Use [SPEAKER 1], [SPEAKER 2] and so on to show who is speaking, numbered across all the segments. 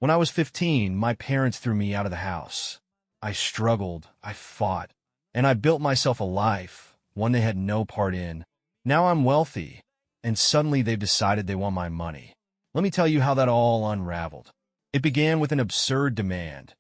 [SPEAKER 1] When I was 15, my parents threw me out of the house. I struggled, I fought, and I built myself a life, one they had no part in. Now I'm wealthy, and suddenly they've decided they want my money. Let me tell you how that all unraveled. It began with an absurd demand.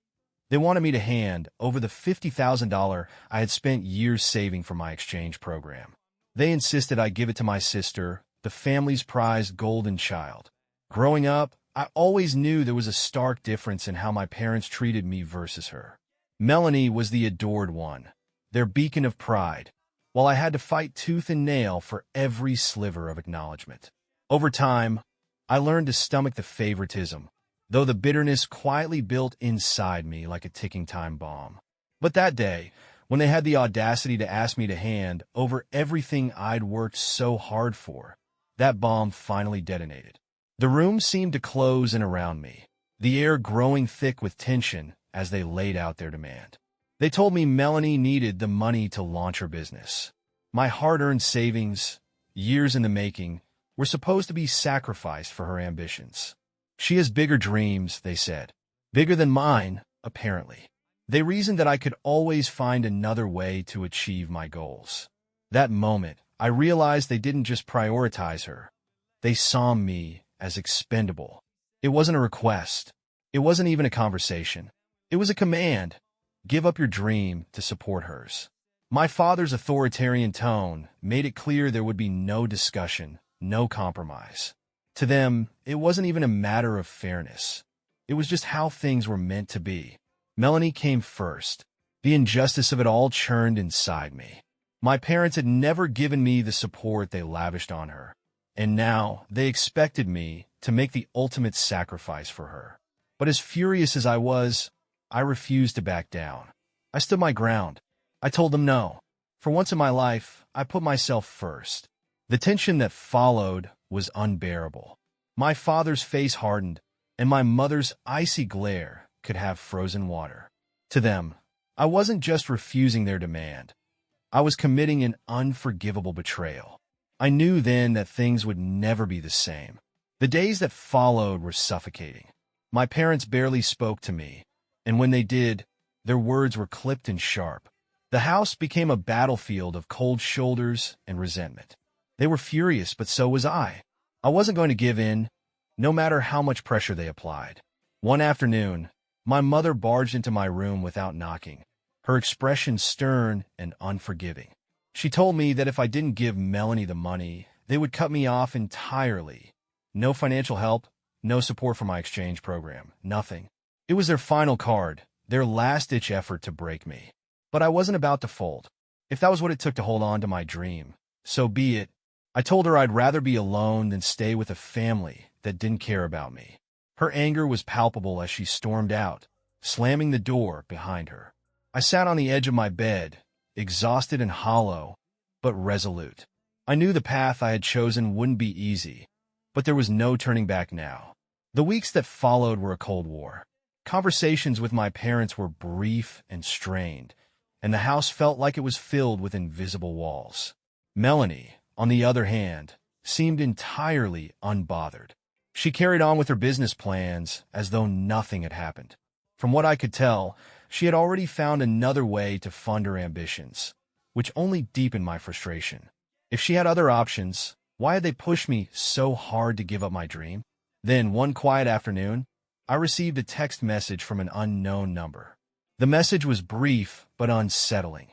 [SPEAKER 1] They wanted me to hand over the $50,000 I had spent years saving for my exchange program. They insisted I give it to my sister, the family's prized golden child. Growing up, I always knew there was a stark difference in how my parents treated me versus her. Melanie was the adored one, their beacon of pride, while I had to fight tooth and nail for every sliver of acknowledgement. Over time, I learned to stomach the favoritism, though the bitterness quietly built inside me like a ticking time bomb. But that day, when they had the audacity to ask me to hand over everything I'd worked so hard for, that bomb finally detonated. The room seemed to close in around me, the air growing thick with tension as they laid out their demand. They told me Melanie needed the money to launch her business. My hard-earned savings, years in the making, were supposed to be sacrificed for her ambitions. She has bigger dreams, they said. Bigger than mine, apparently. They reasoned that I could always find another way to achieve my goals. That moment, I realized they didn't just prioritize her. They saw me as expendable. It wasn't a request. It wasn't even a conversation. It was a command. Give up your dream to support hers. My father's authoritarian tone made it clear there would be no discussion, no compromise. To them, it wasn't even a matter of fairness. It was just how things were meant to be. Melanie came first. The injustice of it all churned inside me. My parents had never given me the support they lavished on her, and now they expected me to make the ultimate sacrifice for her. But as furious as I was, I refused to back down. I stood my ground. I told them no. For once in my life, I put myself first. The tension that followed was unbearable. My father's face hardened, and my mother's icy glare could have frozen water. To them, I wasn't just refusing their demand. I was committing an unforgivable betrayal. I knew then that things would never be the same. The days that followed were suffocating. My parents barely spoke to me, and when they did, their words were clipped and sharp. The house became a battlefield of cold shoulders and resentment. They were furious, but so was I. I wasn't going to give in, no matter how much pressure they applied. One afternoon, my mother barged into my room without knocking, her expression stern and unforgiving. She told me that if I didn't give Melanie the money, they would cut me off entirely. No financial help, no support for my exchange program, nothing. It was their final card, their last-ditch effort to break me. But I wasn't about to fold. If that was what it took to hold on to my dream, so be it. I told her I'd rather be alone than stay with a family that didn't care about me. Her anger was palpable as she stormed out, slamming the door behind her. I sat on the edge of my bed, exhausted and hollow, but resolute. I knew the path I had chosen wouldn't be easy, but there was no turning back now. The weeks that followed were a cold war. Conversations with my parents were brief and strained, and the house felt like it was filled with invisible walls. Melanie, on the other hand, seemed entirely unbothered. She carried on with her business plans as though nothing had happened. From what I could tell, she had already found another way to fund her ambitions, which only deepened my frustration. If she had other options, why had they pushed me so hard to give up my dream? Then, one quiet afternoon, I received a text message from an unknown number. The message was brief but unsettling.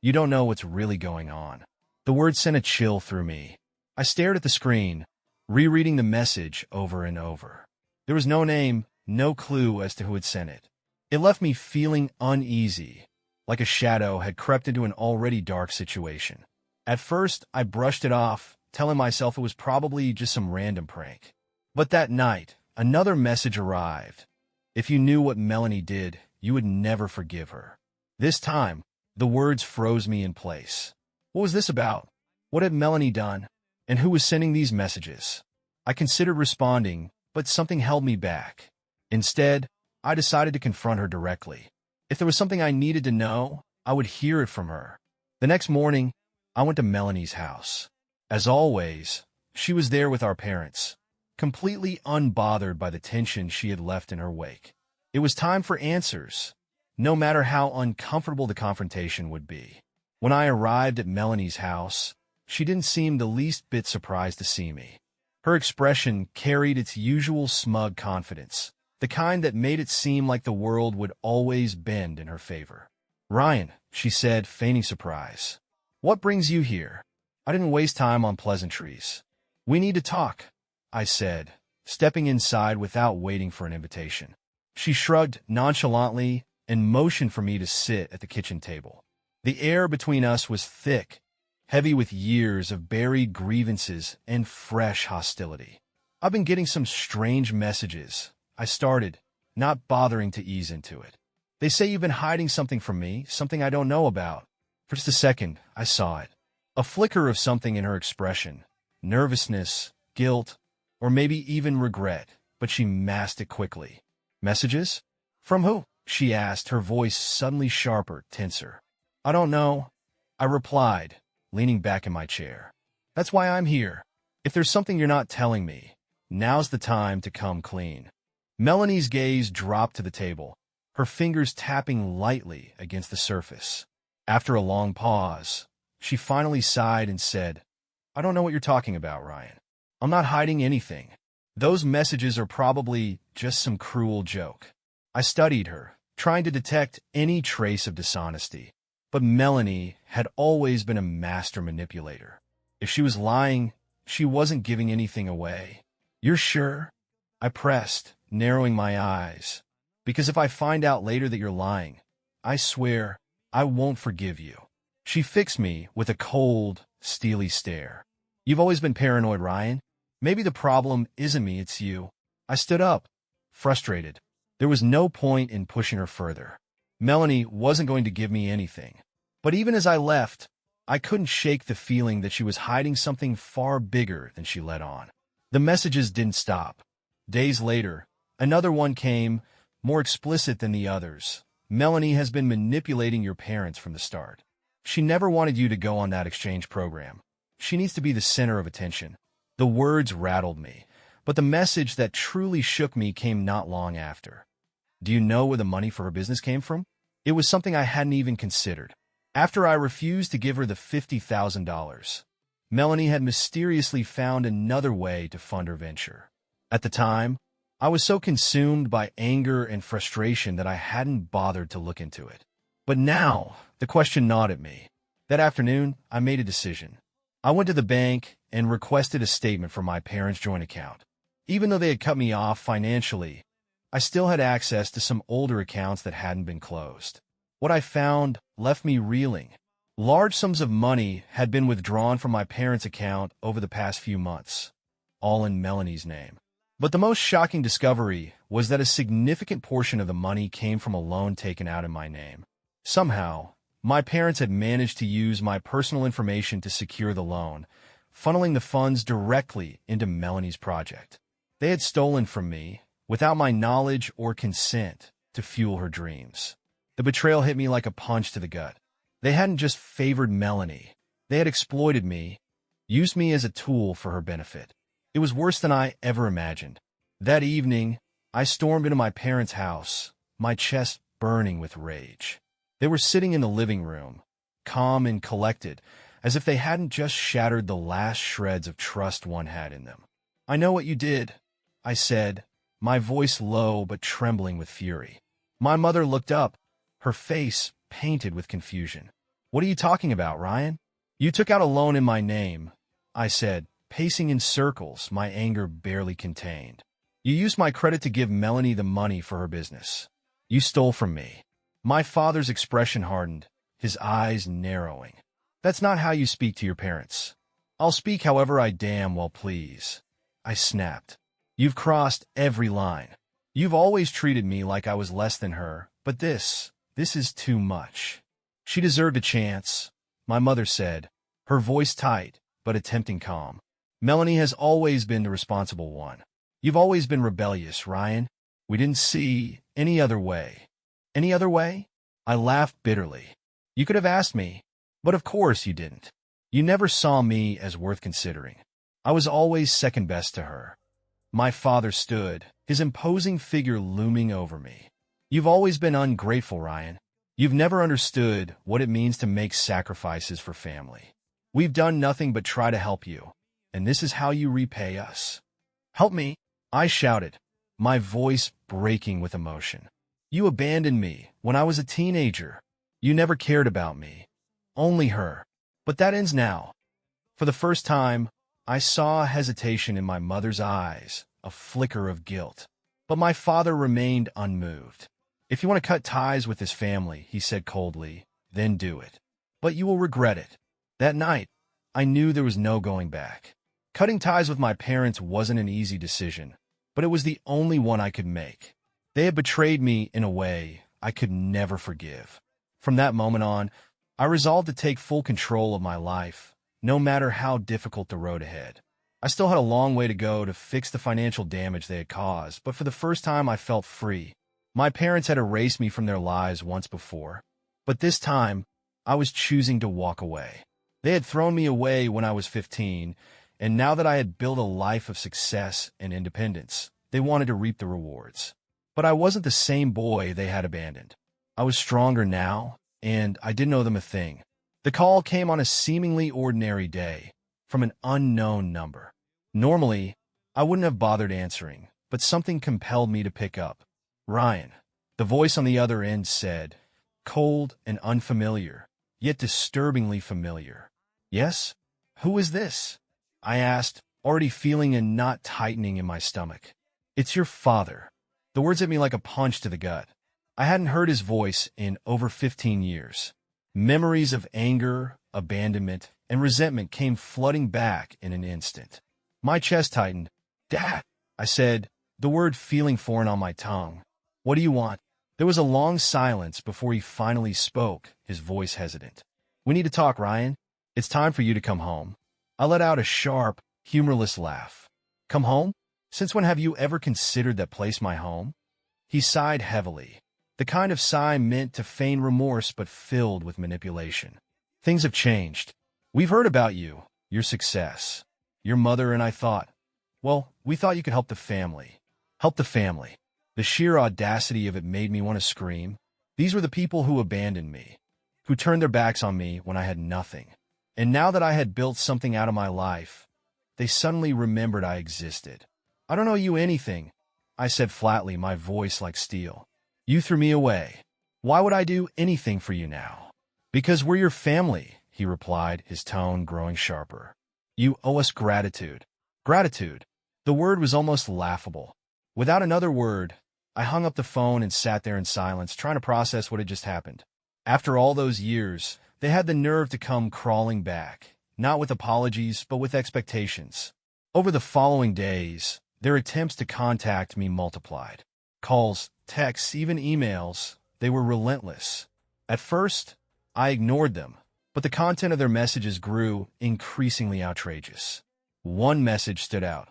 [SPEAKER 1] "You don't know what's really going on." The word sent a chill through me. I stared at the screen, rereading the message over and over. There was no name, no clue as to who had sent it. It left me feeling uneasy, like a shadow had crept into an already dark situation. At first, I brushed it off, telling myself it was probably just some random prank. But that night, another message arrived. If you knew what Melanie did, you would never forgive her. This time, the words froze me in place. What was this about? What had Melanie done? And who was sending these messages? I considered responding, but something held me back. Instead, I decided to confront her directly. If there was something I needed to know, I would hear it from her. The next morning, I went to Melanie's house. As always, she was there with our parents. completely unbothered by the tension she had left in her wake. It was time for answers, no matter how uncomfortable the confrontation would be. When I arrived at Melanie's house, she didn't seem the least bit surprised to see me. Her expression carried its usual smug confidence, the kind that made it seem like the world would always bend in her favor. "Ryan," she said, feigning surprise. "What brings you here?" I didn't waste time on pleasantries. "We need to talk," I said, stepping inside without waiting for an invitation. She shrugged nonchalantly and motioned for me to sit at the kitchen table. The air between us was thick, heavy with years of buried grievances and fresh hostility. "I've been getting some strange messages," I started, not bothering to ease into it. "They say you've been hiding something from me, something I don't know about." For just a second, I saw it. A flicker of something in her expression, nervousness, guilt, or maybe even regret, but she masked it quickly. "Messages? From who?" she asked, her voice suddenly sharper, tenser. "I don't know," I replied, leaning back in my chair. "That's why I'm here. If there's something you're not telling me, now's the time to come clean." Melanie's gaze dropped to the table, her fingers tapping lightly against the surface. After a long pause, she finally sighed and said, "I don't know what you're talking about, Ryan. I'm not hiding anything. Those messages are probably just some cruel joke." I studied her, trying to detect any trace of dishonesty. But Melanie had always been a master manipulator. If she was lying, she wasn't giving anything away. "You're sure?" I pressed, narrowing my eyes. "Because if I find out later that you're lying, I swear I won't forgive you." She fixed me with a cold, steely stare. "You've always been paranoid, Ryan. Maybe the problem isn't me, it's you." I stood up, frustrated. There was no point in pushing her further. Melanie wasn't going to give me anything. But even as I left, I couldn't shake the feeling that she was hiding something far bigger than she let on. The messages didn't stop. Days later, another one came, more explicit than the others. "Melanie has been manipulating your parents from the start. She never wanted you to go on that exchange program. She needs to be the center of attention." The words rattled me, but the message that truly shook me came not long after. "Do you know where the money for her business came from?" It was something I hadn't even considered. After I refused to give her the $50,000, Melanie had mysteriously found another way to fund her venture. At the time, I was so consumed by anger and frustration that I hadn't bothered to look into it. But now, the question gnawed at me. That afternoon, I made a decision. I went to the bank and requested a statement from my parents' joint account. Even though they had cut me off financially, I still had access to some older accounts that hadn't been closed. What I found left me reeling. Large sums of money had been withdrawn from my parents' account over the past few months, all in Melanie's name. But the most shocking discovery was that a significant portion of the money came from a loan taken out in my name. Somehow, my parents had managed to use my personal information to secure the loan, funneling the funds directly into Melanie's project. They had stolen from me, without my knowledge or consent, to fuel her dreams. The betrayal hit me like a punch to the gut. They hadn't just favored Melanie. They had exploited me, used me as a tool for her benefit. It was worse than I ever imagined. That evening, I stormed into my parents' house, my chest burning with rage. They were sitting in the living room, calm and collected, as if they hadn't just shattered the last shreds of trust one had in them. "I know what you did," I said, my voice low but trembling with fury. My mother looked up, her face painted with confusion. "What are you talking about, Ryan?" "You took out a loan in my name," I said, pacing in circles, my anger barely contained. "You used my credit to give Melanie the money for her business. You stole from me." My father's expression hardened, his eyes narrowing. "That's not how you speak to your parents." "I'll speak however I damn well please," I snapped. "You've crossed every line. You've always treated me like I was less than her, but this is too much." "She deserved a chance," my mother said, her voice tight but attempting calm. "Melanie has always been the responsible one. You've always been rebellious, Ryan. We didn't see any other way." "Any other way?" I laughed bitterly. "You could have asked me, but of course you didn't. You never saw me as worth considering. I was always second best to her." My father stood, his imposing figure looming over me. You've always been ungrateful, Ryan. You've never understood what it means to make sacrifices for family. We've done nothing but try to help you, and this is how you repay us. Help me, I shouted, my voice breaking with emotion. You abandoned me when I was a teenager. You never cared about me. Only her. But that ends now. For the first time, I saw hesitation in my mother's eyes, a flicker of guilt. But my father remained unmoved. If you want to cut ties with this family, he said coldly, then do it. But you will regret it. That night, I knew there was no going back. Cutting ties with my parents wasn't an easy decision, but it was the only one I could make. They had betrayed me in a way I could never forgive. From that moment on, I resolved to take full control of my life, no matter how difficult the road ahead. I still had a long way to go to fix the financial damage they had caused, but for the first time I felt free. My parents had erased me from their lives once before, but this time I was choosing to walk away. They had thrown me away when I was 15, and now that I had built a life of success and independence, they wanted to reap the rewards. But I wasn't the same boy they had abandoned. I was stronger now, and I didn't owe them a thing. The call came on a seemingly ordinary day, from an unknown number. Normally, I wouldn't have bothered answering, but something compelled me to pick up. Ryan, the voice on the other end said, cold and unfamiliar, yet disturbingly familiar. Yes? Who is this? I asked, already feeling a knot tightening in my stomach. It's your father. The words hit me like a punch to the gut. I hadn't heard his voice in over 15 years. Memories of anger, abandonment, and resentment came flooding back in an instant. My chest tightened. Dad, I said, the word feeling foreign on my tongue. What do you want? There was a long silence before he finally spoke, his voice hesitant. We need to talk, Ryan. It's time for you to come home. I let out a sharp, humorless laugh. Come home? Since when have you ever considered that place my home? He sighed heavily, the kind of sigh meant to feign remorse but filled with manipulation. Things have changed. We've heard about you, your success. Your mother and I thought, well, we thought you could help the family. Help the family. The sheer audacity of it made me want to scream. These were the people who abandoned me, who turned their backs on me when I had nothing. And now that I had built something out of my life, they suddenly remembered I existed. I don't owe you anything, I said flatly, my voice like steel. You threw me away. Why would I do anything for you now? Because we're your family, he replied, his tone growing sharper. You owe us gratitude. Gratitude. The word was almost laughable. Without another word, I hung up the phone and sat there in silence, trying to process what had just happened. After all those years, they had the nerve to come crawling back, not with apologies, but with expectations. Over the following days, their attempts to contact me multiplied. Calls, texts, even emails, they were relentless. At first, I ignored them, but the content of their messages grew increasingly outrageous. One message stood out.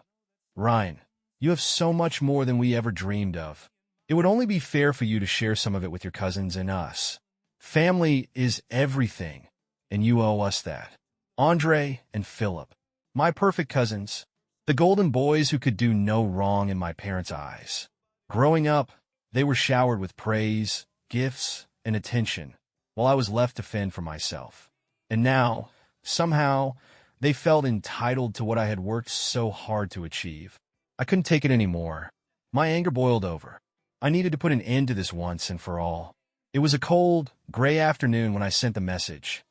[SPEAKER 1] Ryan, you have so much more than we ever dreamed of. It would only be fair for you to share some of it with your cousins and us. Family is everything, and you owe us that. Andre and Philip, my perfect cousins, the golden boys who could do no wrong in my parents' eyes. Growing up, they were showered with praise, gifts, and attention, while I was left to fend for myself. And now, somehow, they felt entitled to what I had worked so hard to achieve. I couldn't take it anymore. My anger boiled over. I needed to put an end to this once and for all. It was a cold, gray afternoon when I sent the message.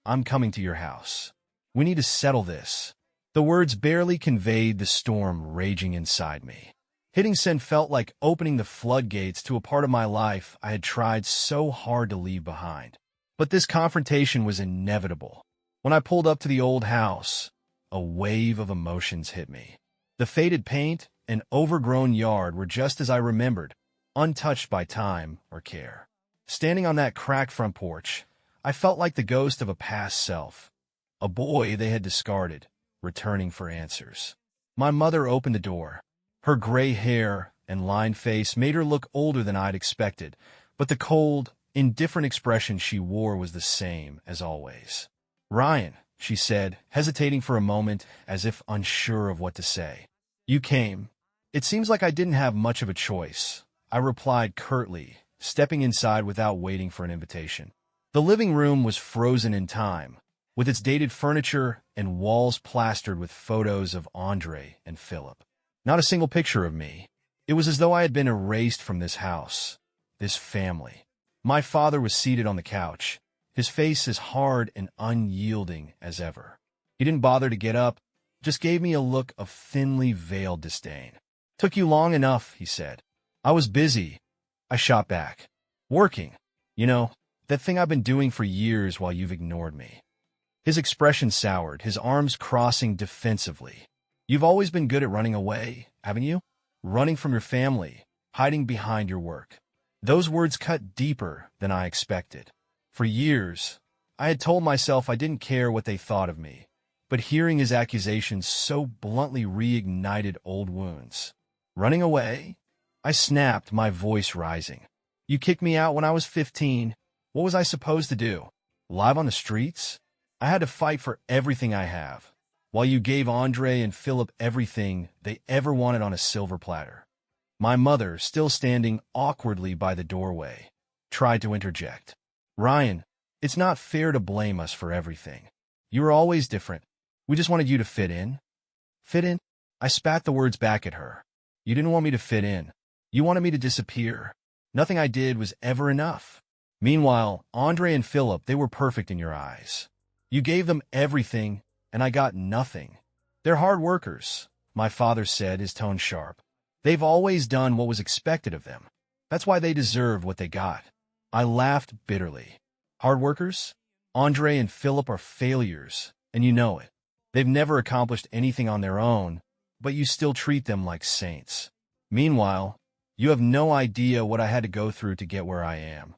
[SPEAKER 1] I'm coming to your house. We need to settle this. The words barely conveyed the storm raging inside me. Hitting send felt like opening the floodgates to a part of my life I had tried so hard to leave behind. But this confrontation was inevitable. When I pulled up to the old house, a wave of emotions hit me. The faded paint and overgrown yard were just as I remembered, untouched by time or care. Standing on that cracked front porch, I felt like the ghost of a past self, a boy they had discarded, returning for answers. My mother opened the door. Her gray hair and lined face made her look older than I'd expected, but the cold, indifferent expression she wore was the same as always. Ryan, she said, hesitating for a moment as if unsure of what to say. You came. It seems like I didn't have much of a choice, I replied curtly, stepping inside without waiting for an invitation. The living room was frozen in time, with its dated furniture and walls plastered with photos of Andre and Philip. Not a single picture of me. It was as though I had been erased from this house, this family. My father was seated on the couch, his face as hard and unyielding as ever. He didn't bother to get up, just gave me a look of thinly veiled disdain. "Took you long enough," he said. "I was busy," I shot back. "Working. You know, that thing I've been doing for years while you've ignored me." His expression soured, his arms crossing defensively. "You've always been good at running away, haven't you? Running from your family, hiding behind your work." Those words cut deeper than I expected. For years, I had told myself I didn't care what they thought of me, but hearing his accusations so bluntly reignited old wounds. "Running away?" I snapped, my voice rising. "You kicked me out when I was 15. What was I supposed to do? Live on the streets? I had to fight for everything I have, while you gave Andre and Philip everything they ever wanted on a silver platter." My mother, still standing awkwardly by the doorway, tried to interject. "Ryan, it's not fair to blame us for everything. You were always different. We just wanted you to fit in." "Fit in?" I spat the words back at her. "You didn't want me to fit in. You wanted me to disappear. Nothing I did was ever enough. Meanwhile, Andre and Philip, they were perfect in your eyes. You gave them everything, and I got nothing. They're hard workers," my father said, his tone sharp. "They've always done what was expected of them. That's why they deserve what they got." I laughed bitterly. "Hard workers? Andre and Philip are failures, and you know it. They've never accomplished anything on their own, but you still treat them like saints. Meanwhile, you have no idea what I had to go through to get where I am."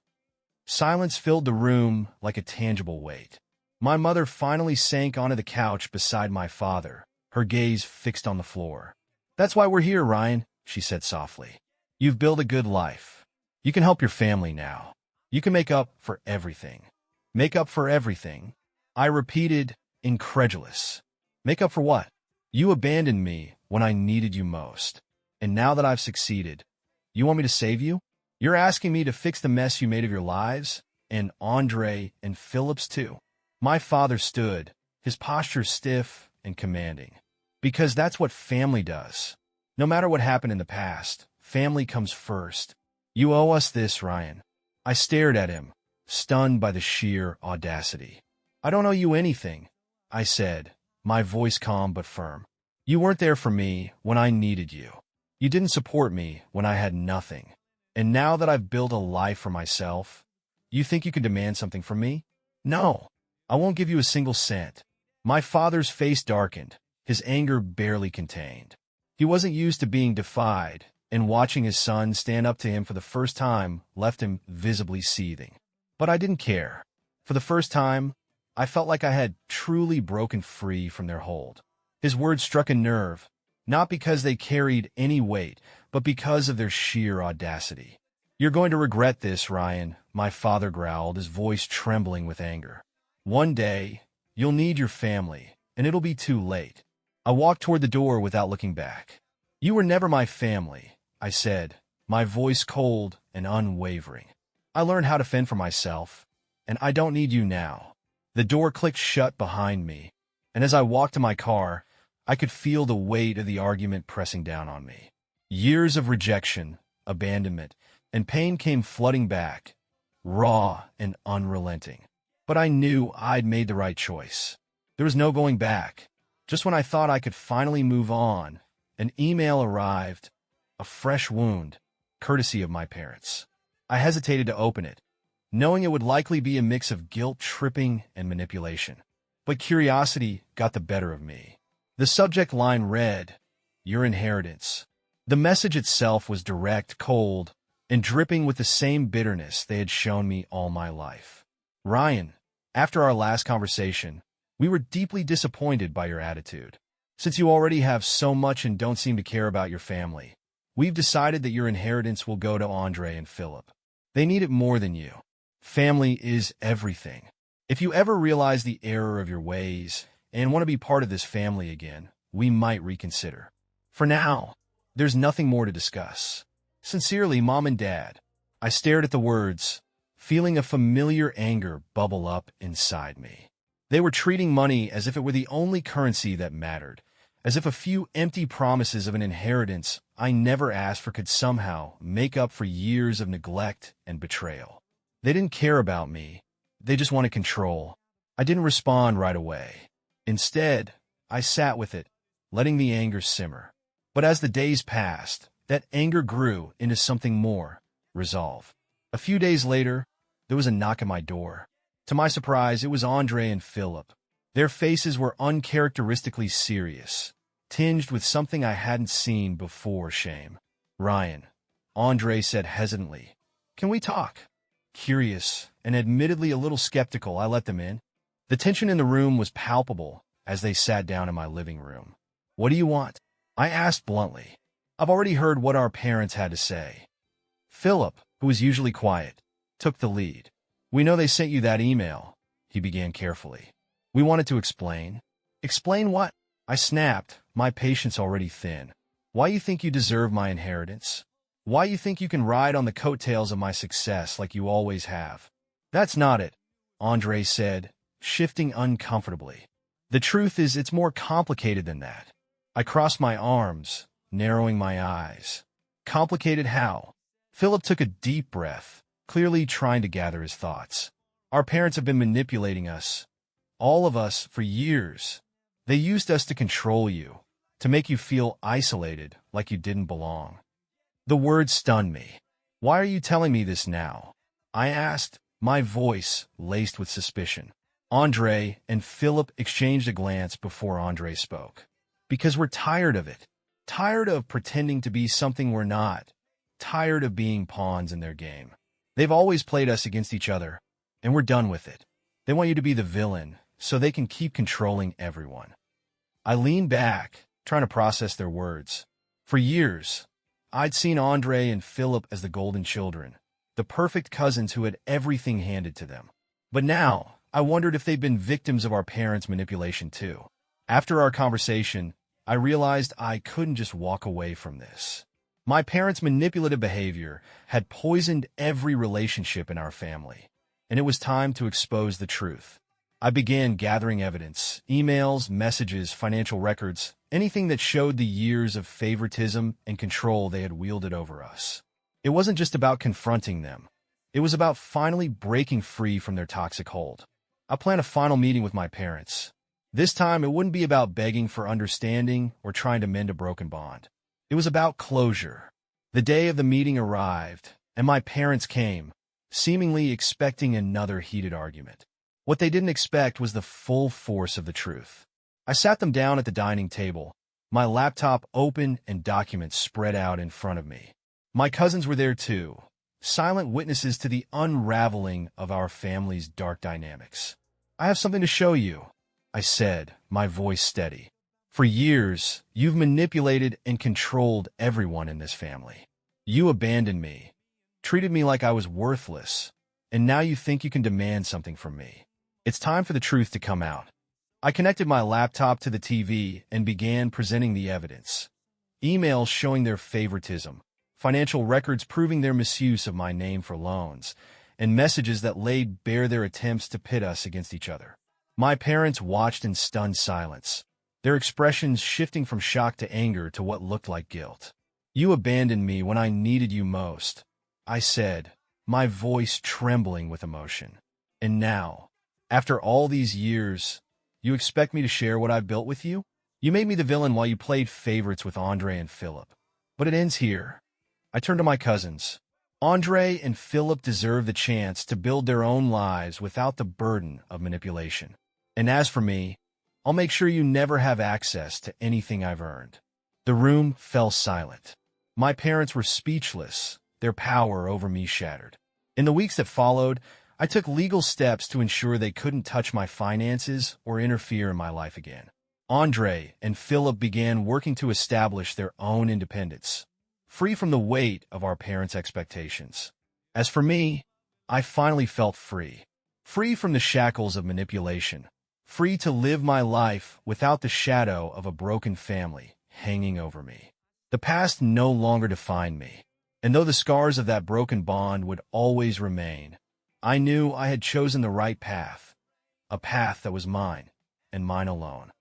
[SPEAKER 1] Silence filled the room like a tangible weight. My mother finally sank onto the couch beside my father, her gaze fixed on the floor. "That's why we're here, Ryan," she said softly. "You've built a good life. You can help your family now. You can make up for everything." "Make up for everything?" I repeated, incredulous. "Make up for what? You abandoned me when I needed you most. And now that I've succeeded, you want me to save you? You're asking me to fix the mess you made of your lives? And Andre and Philip's too?" My father stood, his posture stiff and commanding. "Because that's what family does. No matter what happened in the past, family comes first. You owe us this, Ryan." I stared at him, stunned by the sheer audacity. "I don't owe you anything," I said, my voice calm but firm. "You weren't there for me when I needed you. You didn't support me when I had nothing. And now that I've built a life for myself, you think you can demand something from me? No, I won't give you a single cent." My father's face darkened, his anger barely contained. He wasn't used to being defied, and watching his son stand up to him for the first time left him visibly seething. But I didn't care. For the first time, I felt like I had truly broken free from their hold. His words struck a nerve, not because they carried any weight, but because of their sheer audacity. "You're going to regret this, Ryan," my father growled, his voice trembling with anger. "One day, you'll need your family, and it'll be too late." I walked toward the door without looking back. "You were never my family," I said, my voice cold and unwavering. "I learned how to fend for myself, and I don't need you now." The door clicked shut behind me, and as I walked to my car, I could feel the weight of the argument pressing down on me. Years of rejection, abandonment, and pain came flooding back, raw and unrelenting. But I knew I'd made the right choice. There was no going back. Just when I thought I could finally move on, an email arrived, a fresh wound, courtesy of my parents. I hesitated to open it, knowing it would likely be a mix of guilt tripping and manipulation. But curiosity got the better of me. The subject line read, "Your inheritance." The message itself was direct, cold, and dripping with the same bitterness they had shown me all my life. "Ryan, after our last conversation, we were deeply disappointed by your attitude. Since you already have so much and don't seem to care about your family, we've decided that your inheritance will go to Andre and Philip. They need it more than you. Family is everything. If you ever realize the error of your ways and want to be part of this family again, we might reconsider. For now, There's nothing more to discuss. Sincerely, Mom and Dad. I stared at the words, feeling a familiar anger bubble up inside me. They were treating money as if it were the only currency that mattered, as if a few empty promises of an inheritance I never asked for could somehow make up for years of neglect and betrayal. They didn't care about me. They just wanted control. I didn't respond right away. Instead, I sat with it, letting the anger simmer. But as the days passed, that anger grew into something more, resolve. A few days later, there was a knock at my door. To my surprise, it was Andre and Philip. Their faces were uncharacteristically serious, tinged with something I hadn't seen before: shame. "Ryan," Andre said hesitantly, "can we talk?" Curious, and admittedly a little skeptical, I let them in. The tension in the room was palpable as they sat down in my living room. "What do you want?" I asked bluntly. I've already heard what our parents had to say. Philip, who was usually quiet, took the lead. "We know they sent you that email," he began carefully. "We wanted to explain." "Explain what?" I snapped, my patience already thin. "Why you think you deserve my inheritance? Why you think you can ride on the coattails of my success like you always have?" "That's not it," Andre said, shifting uncomfortably. "The truth is, it's more complicated than that." I crossed my arms, narrowing my eyes. "Complicated how?" Philip took a deep breath, clearly trying to gather his thoughts. "Our parents have been manipulating us, all of us, for years. They used us to control you, to make you feel isolated, like you didn't belong." The words stunned me. "Why are you telling me this now?" I asked, my voice laced with suspicion. Andre and Philip exchanged a glance before Andre spoke. "Because we're tired of it. Tired of pretending to be something we're not. Tired of being pawns in their game. They've always played us against each other, and we're done with it. They want you to be the villain, so they can keep controlling everyone." I leaned back, trying to process their words. For years, I'd seen Andre and Philip as the golden children, the perfect cousins who had everything handed to them. But now, I wondered if they'd been victims of our parents' manipulation too. After our conversation, I realized I couldn't just walk away from this. My parents' manipulative behavior had poisoned every relationship in our family, and it was time to expose the truth. I began gathering evidence: emails, messages, financial records, anything that showed the years of favoritism and control they had wielded over us. It wasn't just about confronting them. It was about finally breaking free from their toxic hold. I planned a final meeting with my parents. This time, it wouldn't be about begging for understanding or trying to mend a broken bond. It was about closure. The day of the meeting arrived, and my parents came, seemingly expecting another heated argument. What they didn't expect was the full force of the truth. I sat them down at the dining table, my laptop open and documents spread out in front of me. My cousins were there too, silent witnesses to the unraveling of our family's dark dynamics. "I have something to show you," I said, my voice steady. "For years, you've manipulated and controlled everyone in this family. You abandoned me, treated me like I was worthless, and now you think you can demand something from me. It's time for the truth to come out." I connected my laptop to the TV and began presenting the evidence. Emails showing their favoritism, financial records proving their misuse of my name for loans, and messages that laid bare their attempts to pit us against each other. My parents watched in stunned silence, their expressions shifting from shock to anger to what looked like guilt. "You abandoned me when I needed you most," I said, my voice trembling with emotion. "And now, after all these years, you expect me to share what I've built with you? You made me the villain while you played favorites with Andre and Philip. But it ends here." I turned to my cousins. Andre and Philip deserve the chance to build their own lives without the burden of manipulation. And as for me, I'll make sure you never have access to anything I've earned. The room fell silent. My parents were speechless, their power over me shattered. In the weeks that followed, I took legal steps to ensure they couldn't touch my finances or interfere in my life again. Andre and Philip began working to establish their own independence, free from the weight of our parents' expectations. As for me, I finally felt free. Free from the shackles of manipulation. Free to live my life without the shadow of a broken family hanging over me. The past no longer defined me, and though the scars of that broken bond would always remain, I knew I had chosen the right path, a path that was mine, and mine alone.